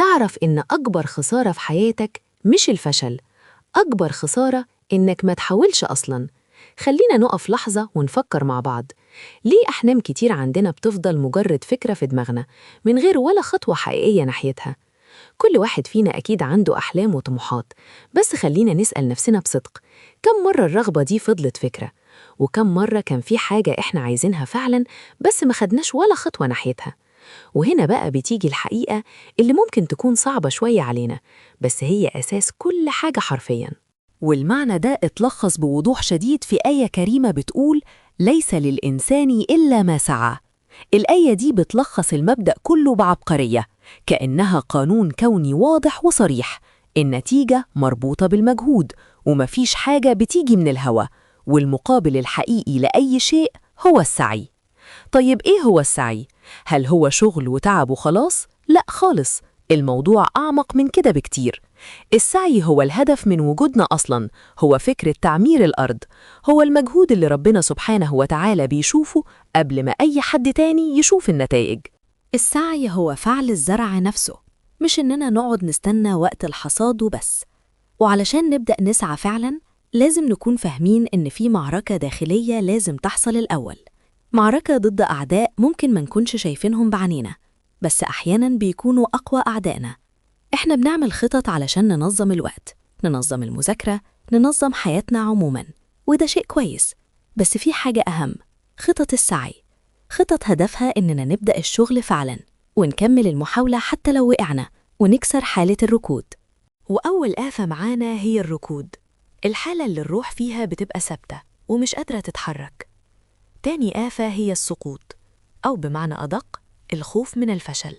تعرف إن أكبر خسارة في حياتك مش الفشل، أكبر خسارة إنك ما تحاولش أصلاً. خلينا نقف لحظة ونفكر مع بعض. ليه أحلام كتير عندنا بتفضل مجرد فكرة في دماغنا من غير ولا خطوة حقيقية ناحيتها؟ كل واحد فينا أكيد عنده أحلام وطموحات، بس خلينا نسأل نفسنا بصدق، كم مرة الرغبة دي فضلت فكرة؟ وكم مرة كان في حاجة إحنا عايزينها فعلاً بس ما خدناش ولا خطوة ناحيتها؟ وهنا بقى بتيجي الحقيقة اللي ممكن تكون صعبة شوية علينا، بس هي أساس كل حاجة حرفياً. والمعنى ده اتلخص بوضوح شديد في آية كريمة بتقول: ليس للإنسان إلا ما سعى. الآية دي بتلخص المبدأ كله بعبقرية، كأنها قانون كوني واضح وصريح. النتيجة مربوطة بالمجهود، ومفيش حاجة بتيجي من الهوا، والمقابل الحقيقي لأي شيء هو السعي. طيب إيه هو السعي؟ هل هو شغل وتعب وخلاص؟ لا خالص، الموضوع أعمق من كده بكتير. السعي هو الهدف من وجودنا أصلاً، هو فكرة تعمير الأرض، هو المجهود اللي ربنا سبحانه وتعالى بيشوفه قبل ما أي حد تاني يشوف النتائج. السعي هو فعل الزرع نفسه، مش إننا نقعد نستنى وقت الحصاد وبس. وعلشان نبدأ نسعى فعلاً لازم نكون فاهمين إن في معركة داخلية لازم تحصل الأول، معركة ضد أعداء ممكن ما نكونش شايفينهم بعنينا، بس أحياناً بيكونوا أقوى أعدائنا. إحنا بنعمل خطط علشان ننظم الوقت، ننظم المذاكرة، ننظم حياتنا عموماً، وده شيء كويس. بس في حاجة أهم، خطط السعي. خطط هدفها إننا نبدأ الشغل فعلاً ونكمل المحاولة حتى لو وقعنا، ونكسر حالة الركود. وأول آفة معانا هي الركود، الحالة اللي الروح فيها بتبقى ثابتة ومش قادرة تتحرك. تاني آفة هي السقوط، أو بمعنى أدق الخوف من الفشل.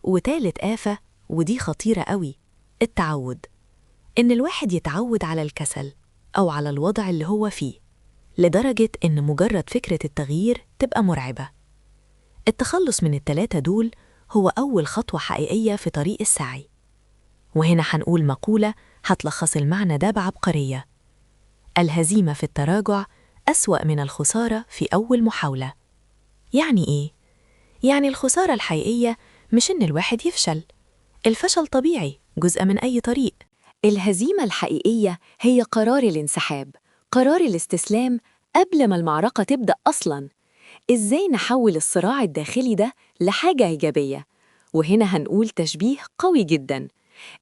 وتالت آفة، ودي خطيرة قوي، التعود، إن الواحد يتعود على الكسل أو على الوضع اللي هو فيه، لدرجة إن مجرد فكرة التغيير تبقى مرعبة. التخلص من التلاتة دول هو أول خطوة حقيقية في طريق السعي. وهنا هنقول مقولة هتلخص المعنى ده بعبقرية: الهزيمة في التراجع أسوأ من الخسارة في أول محاولة. يعني إيه؟ يعني الخسارة الحقيقية مش إن الواحد يفشل، الفشل طبيعي، جزء من أي طريق. الهزيمة الحقيقية هي قرار الانسحاب، قرار الاستسلام قبل ما المعركة تبدأ أصلاً. إزاي نحول الصراع الداخلي ده لحاجة إيجابية؟ وهنا هنقول تشبيه قوي جداً: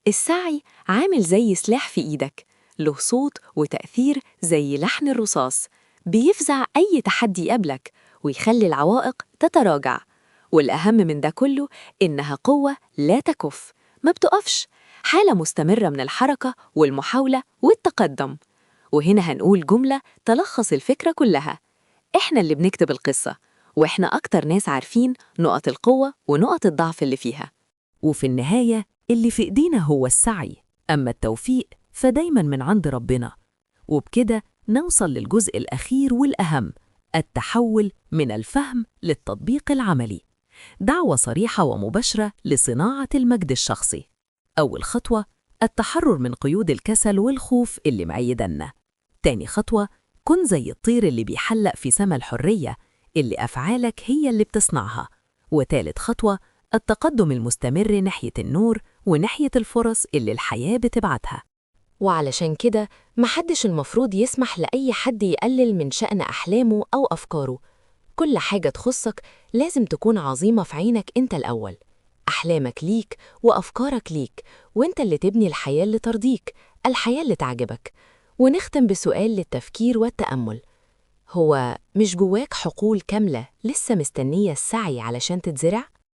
السعي عامل زي سلاح في إيدك، له صوت وتأثير زي لحن الرصاص، بيفزع أي تحدي يقابلك ويخلي العوائق تتراجع. والأهم من ده كله إنها قوة لا تكف، ما بتقفش، حالة مستمرة من الحركة والمحاولة والتقدم. وهنا هنقول جملة تلخص الفكرة كلها: إحنا اللي بنكتب القصة، وإحنا أكتر ناس عارفين نقط القوة ونقط الضعف اللي فيها. وفي النهاية اللي في إيدينا هو السعي، أما التوفيق فدايماً من عند ربنا. وبكده نوصل للجزء الأخير والأهم، التحول من الفهم للتطبيق العملي. دعوة صريحة ومباشرة لصناعة المجد الشخصي. أول خطوة، التحرر من قيود الكسل والخوف اللي معيدنا. تاني خطوة، كن زي الطير اللي بيحلق في سما الحرية، اللي أفعالك هي اللي بتصنعها. وتالت خطوة، التقدم المستمر ناحية النور وناحية الفرص اللي الحياة بتبعتها. وعلشان كده محدش المفروض يسمح لأي حد يقلل من شأن أحلامه أو أفكاره. كل حاجة تخصك لازم تكون عظيمة في عينك أنت الأول. أحلامك ليك وأفكارك ليك، وأنت اللي تبني الحياة اللي ترضيك، الحياة اللي تعجبك. ونختم بسؤال للتفكير والتأمل: هو مش جواك حقول كاملة لسه مستنية السعي علشان تتزرع؟